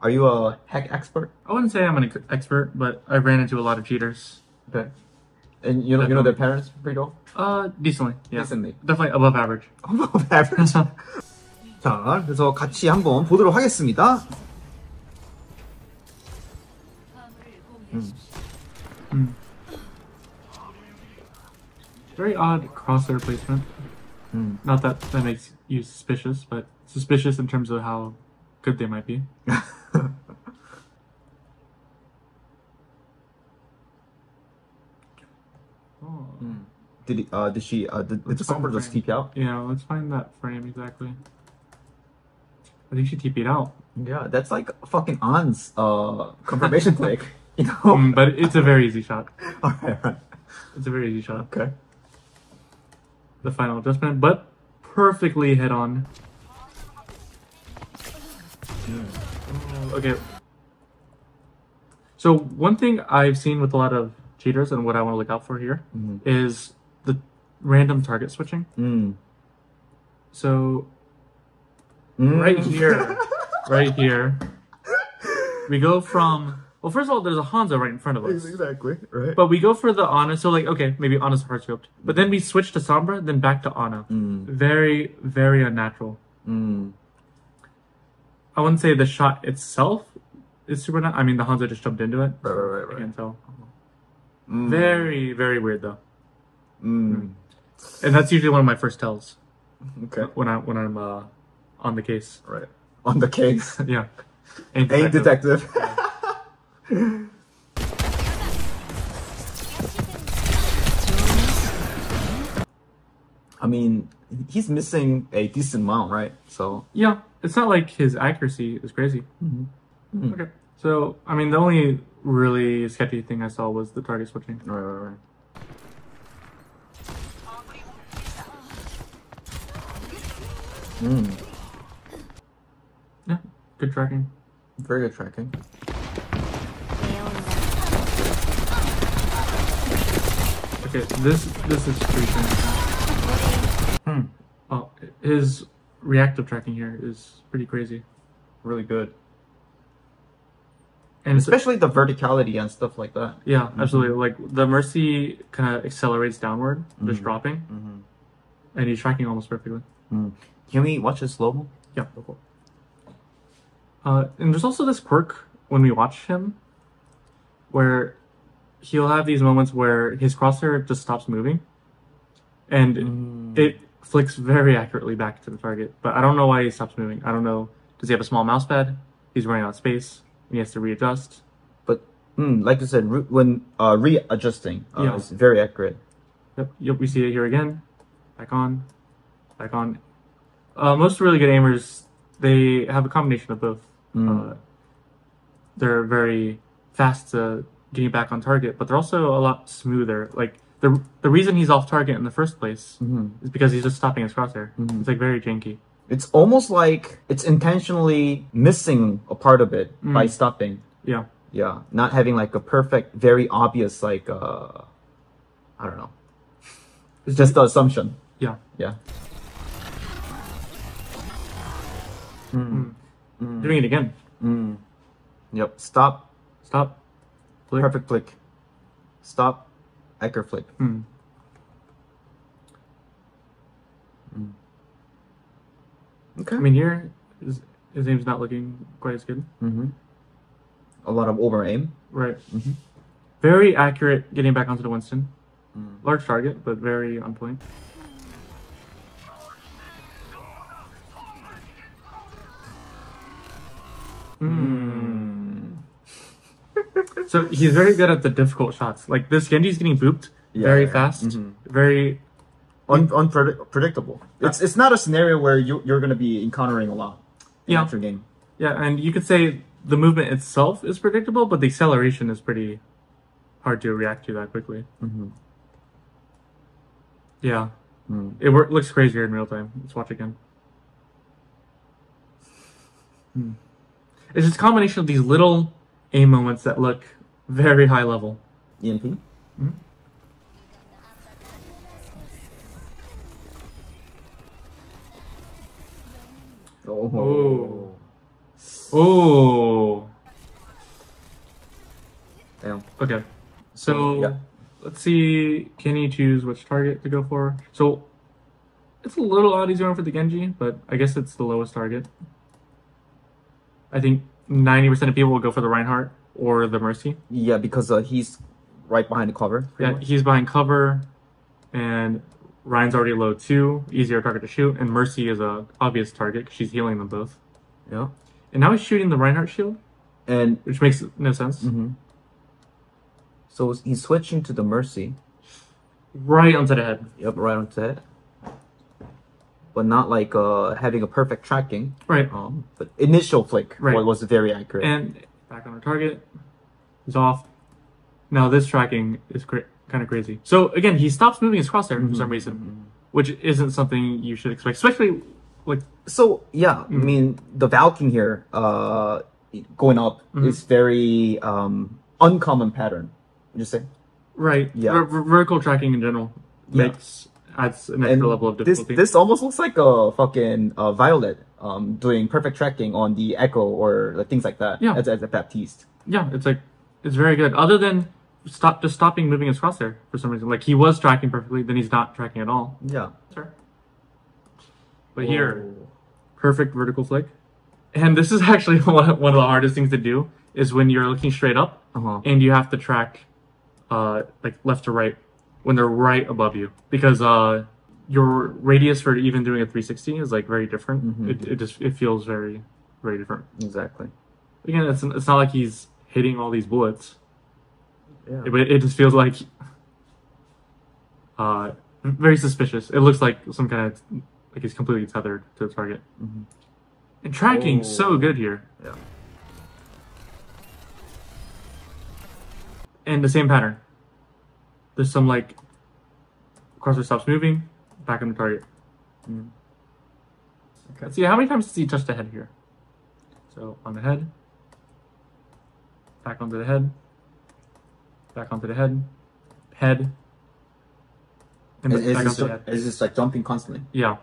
Are you a hack expert? I wouldn't say I'm an expert, but I've ran into a lot of cheaters. Okay. And you know their parents pretty well? Decently. Yeah. Decently. Definitely above average. Above average. 자, 그래서 같이 한번 보도록 하겠습니다. Very odd crosshair placement. Not that that makes you suspicious, but suspicious in terms of how good they might be. Did the Sombra just TP out? Yeah, let's find that frame exactly. I think she TP'd out. Yeah, that's like fucking An's confirmation click, you know? But it's a very easy shot. Alright. It's a very easy shot. Okay. The final adjustment, but perfectly head on. Okay. So one thing I've seen with a lot of cheaters and what I want to look out for here is the random target switching. So right here, we go from, well, first of all, there's a Hanzo right in front of us. Exactly, right. But we go for the Ana, so like, okay, maybe Ana's hard scoped. But then we switch to Sombra, then back to Ana. Very, very unnatural. I wouldn't say the shot itself is super I mean, the Hanzo just jumped into it. Right. I can tell. Very, very weird though. And that's usually one of my first tells. Okay. When I'm on the case. Right. On the case. Yeah. Aim detective. Yeah. I mean, he's missing a decent amount, right? So yeah, it's not like his accuracy is crazy. Okay. So, I mean, the only really sketchy thing I saw was the target switching. Right. Yeah, good tracking. Very good tracking. Okay, this is creeping. Oh, his reactive tracking here is pretty crazy. Really good. And especially the verticality and stuff like that. Yeah, absolutely. Like the Mercy kind of accelerates downward, just dropping, and he's tracking almost perfectly. Can we watch his slow-mo? Yeah, go for it. And there's also this quirk when we watch him, where he'll have these moments where his crosshair just stops moving, and it flicks very accurately back to the target. But I don't know why he stops moving. I don't know. Does he have a small mouse pad? He's running out of space. He has to readjust. But like I said, when readjusting, it's very accurate. Yep, we see it here again. Back on, back on. Most really good aimers, they have a combination of both. They're very fast to getting back on target, but they're also a lot smoother. Like the reason he's off target in the first place is because he's just stopping his crosshair. It's like very janky. It's almost like it's intentionally missing a part of it by stopping. Yeah. Yeah. Not having like a perfect, very obvious, like, I don't know. It's just the assumption. Yeah. Yeah. Doing it again. Yep. Stop. Stop. Flick. Perfect flick. Stop. Accurate flick. Okay. I mean, here, his aim's not looking quite as good. A lot of over aim. Right. Very accurate getting back onto the Winston. Large target, but very on point. So he's very good at the difficult shots. Like this Genji's getting booped very fast, very unpredictable. It's not a scenario where you're going to be encountering a lot in your game. Yeah, and you could say the movement itself is predictable, but the acceleration is pretty hard to react to that quickly. Yeah, it looks crazier in real time. Let's watch again. It's just a combination of these little aim moments that look very high level. EMP? Oh. Okay. So Yeah. let's see. Can he choose which target to go for? So it's a little odd he's going for the Genji, but I guess it's the lowest target. I think 90% of people will go for the Reinhardt or the Mercy. Yeah, because he's right behind the cover. Yeah, Much. he's behind cover, and Ryan's already low too, easier target to shoot, and Mercy is a obvious target because she's healing them both. Yeah. And now he's shooting the Reinhardt shield, And which makes no sense. so he's switching to the Mercy. Right onto the head. Yep, right onto it. But not like having a perfect tracking. Right. But initial flick Right. was very accurate. And back on our target. He's off. Now this tracking is kind of crazy. So again, he stops moving his crosshair for some reason, which isn't something you should expect, especially like. So yeah, I mean the Valking here, going up is very uncommon pattern. Would you say? Right. Yeah. Vertical tracking in general adds an extra level of difficulty. This almost looks like a fucking Violet doing perfect tracking on the Echo or things like that. Yeah. As a Baptiste. Yeah, it's very good. Other than stopping moving his crosshair for some reason. Like he was tracking perfectly, then he's not tracking at all. Yeah. Sure. But here, perfect vertical flick. And this is actually one of the hardest things to do is when you're looking straight up and you have to track like left to right when they're right above you, because your radius for even doing a 360 is like very different. It feels very, very different. Exactly. Again, it's not like he's hitting all these bullets. Yeah. It just feels like very suspicious. It looks like some kind of like he's completely tethered to the target. And tracking so good here. Yeah. And the same pattern. There's some like cursor stops moving, back on the target. Okay. Let's see, how many times does he touch the head here? So on the head, back onto the head, back onto the head, head, and back onto the head. It's just like jumping constantly. Yeah.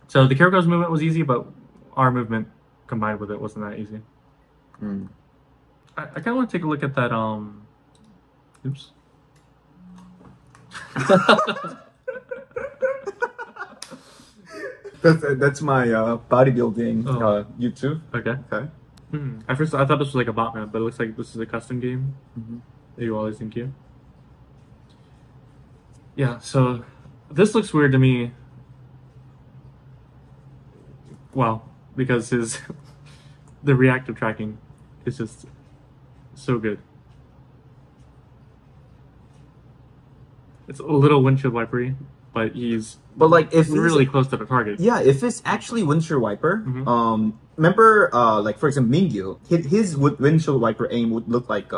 So the Kiriko's movement was easy, but our movement combined with it wasn't that easy. I kind of want to take a look at that. Oops. That's my bodybuilding YouTube. Okay. Okay. At first, I thought this was like a bot map, but it looks like this is a custom game that you always think you. Yeah, so this looks weird to me. Well, because the reactive tracking is just so good. It's a little windshield wipery, but he's like if really close to the target. Yeah, if it's actually windshield wiper, remember like for example Mingyu, his windshield wiper aim would look like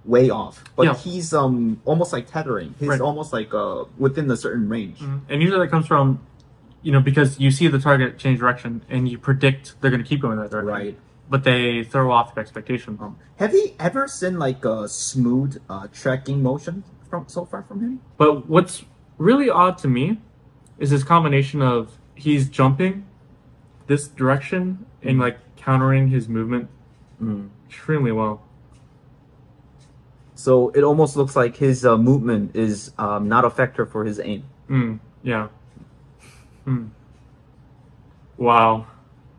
way off, but he's almost like tethering. He's almost like within a certain range. And usually that comes from, because you see the target change direction and you predict they're going to keep going that direction. Right. But they throw off your expectation. Have you ever seen like a smooth tracking motion so far from him? But what's really odd to me is this combination of he's jumping this direction and like countering his movement extremely well. So it almost looks like his movement is not a factor for his aim. Yeah. Wow.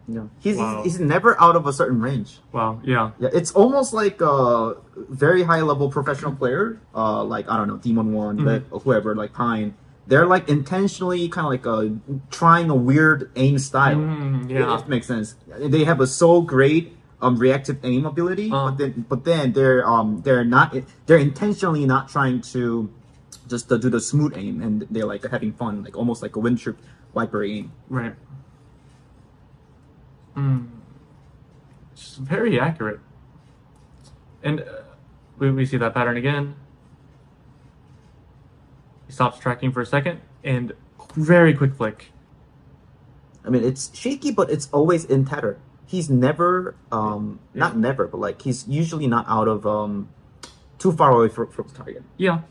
Yeah. He's never out of a certain range. Wow. Yeah. Yeah. It's almost like a very high level professional player, like I don't know, Demon One, or whoever, like Pine. They're like intentionally kind of like trying a weird aim style. Yeah. If it makes sense. They have a so great reactive aim ability, but then they're intentionally not trying to just do the smooth aim, and they're like having fun, like almost like a windshield wiper aim. Right. It's very accurate. And we see that pattern again. He stops tracking for a second, and very quick flick. I mean, it's shaky, but it's always in tether. He's never, not never, but like he's usually not out of too far away from the target. Yeah.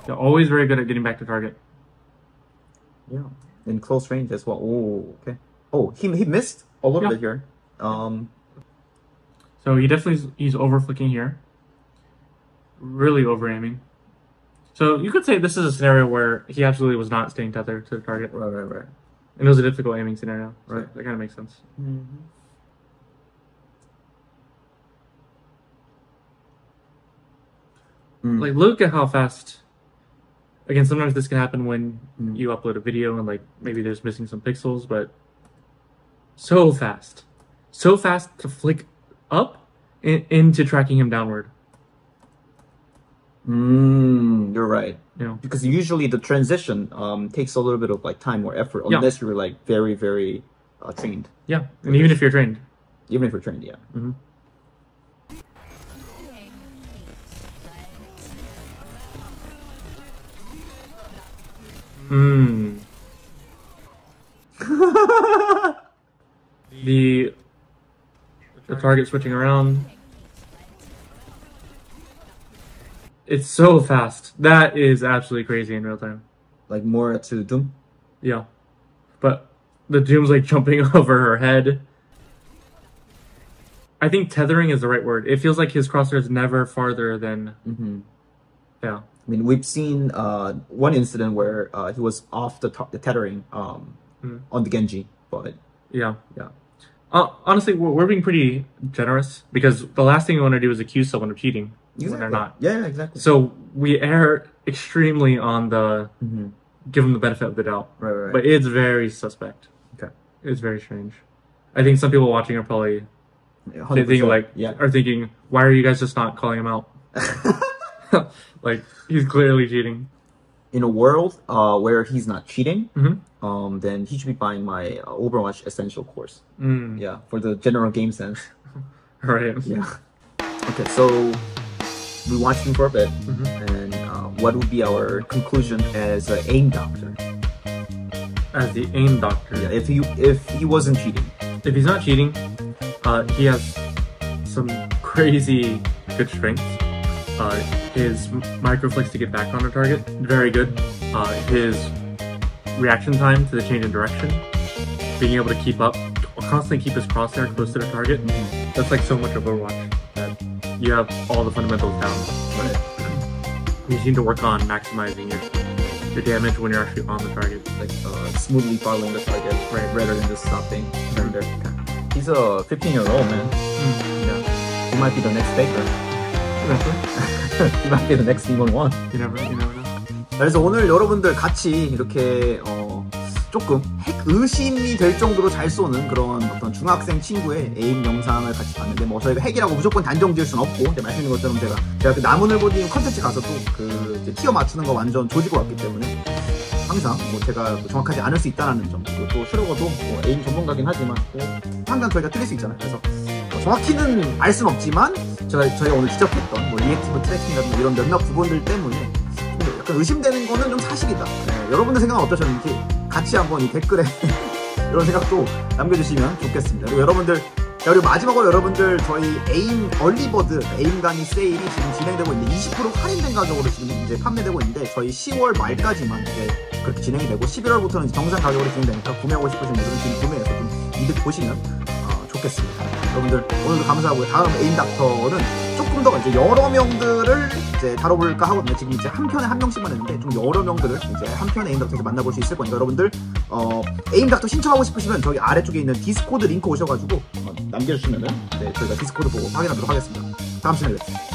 They're always very good at getting back to target. Yeah, in close range as well. Oh, okay. Oh, he missed. A little Yeah. bit here. So he's over flicking here. Really over aiming. So you could say this is a scenario where he absolutely was not staying tethered to the target. Right. And it was a difficult aiming scenario. So Right. that kind of makes sense. Like, look at how fast. Again, sometimes this can happen when you upload a video and like maybe there's missing some pixels, but so fast to flick up into tracking him downward. You're right. You know, Because usually the transition takes a little bit of like time or effort unless you're like very trained. yeah, and even if you're trained. Even if you're trained, yeah. The target switching around. It's so fast. That is absolutely crazy in real time. Like more to Doom. Yeah. But the Doom's like jumping over her head. I think tethering is the right word. It feels like his crosshair is never farther than... Yeah. I mean, we've seen one incident where he was off the tethering on the Genji, but... Yeah. Honestly, we're being pretty generous because the last thing we want to do is accuse someone of cheating when they're not. Yeah, exactly. So we err extremely on the give them the benefit of the doubt. Right. But it's very suspect. Okay. It's very strange. I think some people watching are probably thinking, why are you guys just not calling him out? Like, he's clearly cheating. In a world where he's not cheating, then he should be buying my Overwatch Essential course. Yeah, for the general game sense. Right. Yeah. Okay, so we watched him for a bit, and what would be our conclusion as an aim doctor? As the aim doctor. Yeah, if he wasn't cheating. If he's not cheating, he has some crazy good strengths. His microflicks to get back on a target, very good. His reaction time to the change in direction, being able to keep up, constantly keep his crosshair close to the target. That's like so much of Overwatch that you have all the fundamentals down. But you just need to work on maximizing your damage when you're actually on the target, like smoothly following the target, right, rather than just stopping. He's a 15-year-old man. Yeah, he might be the next Faker. He might be the next Demon One. You never know. 그래서 오늘 여러분들 같이 이렇게 조금 핵 의심이 될 정도로 잘 쏘는 그런 어떤 중학생 친구의 에임 영상을 같이 봤는데 뭐 저희가 핵이라고 무조건 단정 지을 순 없고 말씀드린 것처럼 제가 그 나무늘보님 컨텐츠 가서도 그 티어 맞추는 거 완전 조지고 왔기 때문에 항상 뭐 제가 정확하지 않을 수 있다는 점 그리고 또 슈로거도 뭐 에임 전문가긴 하지만 항상 저희가 틀릴 수 있잖아요. 그래서 정확히는 알 순 없지만 저희가 오늘 지적했던 뭐 리액티브 트래킹이라든가 이런 몇몇 부분들 때문에 약간 의심되는 거는 좀 사실이다. 네, 여러분들 생각은 어떠셨는지 같이 한번 이 댓글에 이런 생각도 남겨주시면 좋겠습니다. 그리고 여러분들 그리고 마지막으로 여러분들 저희 에임 얼리버드 에임 강의 세일이 지금 진행되고 있는데 20% 할인된 가격으로 지금 이제 판매되고 있는데 저희 10월 말까지만 이제 그렇게 진행이 되고 11월부터는 이제 정상 가격으로 진행되니까 구매하고 싶으신 분들은 지금 구매해서 좀 이득 보시면 좋겠습니다. 여러분들 오늘도 감사하고요. 다음 에임 닥터는 조금 더 이제 여러 명들을 이제 다뤄볼까 하거든요. 지금 이제 한 편에 한 명씩만 했는데 좀 여러 명들을 이제 한 편의 에임 닥터에서 만나볼 수 있을 거니까 여러분들 에임 닥터 신청하고 싶으시면 저기 아래쪽에 있는 디스코드 링크 오셔가지고 남겨주시면은 저희가 디스코드 보고 확인하도록 하겠습니다. 다음 시간에 뵙겠습니다.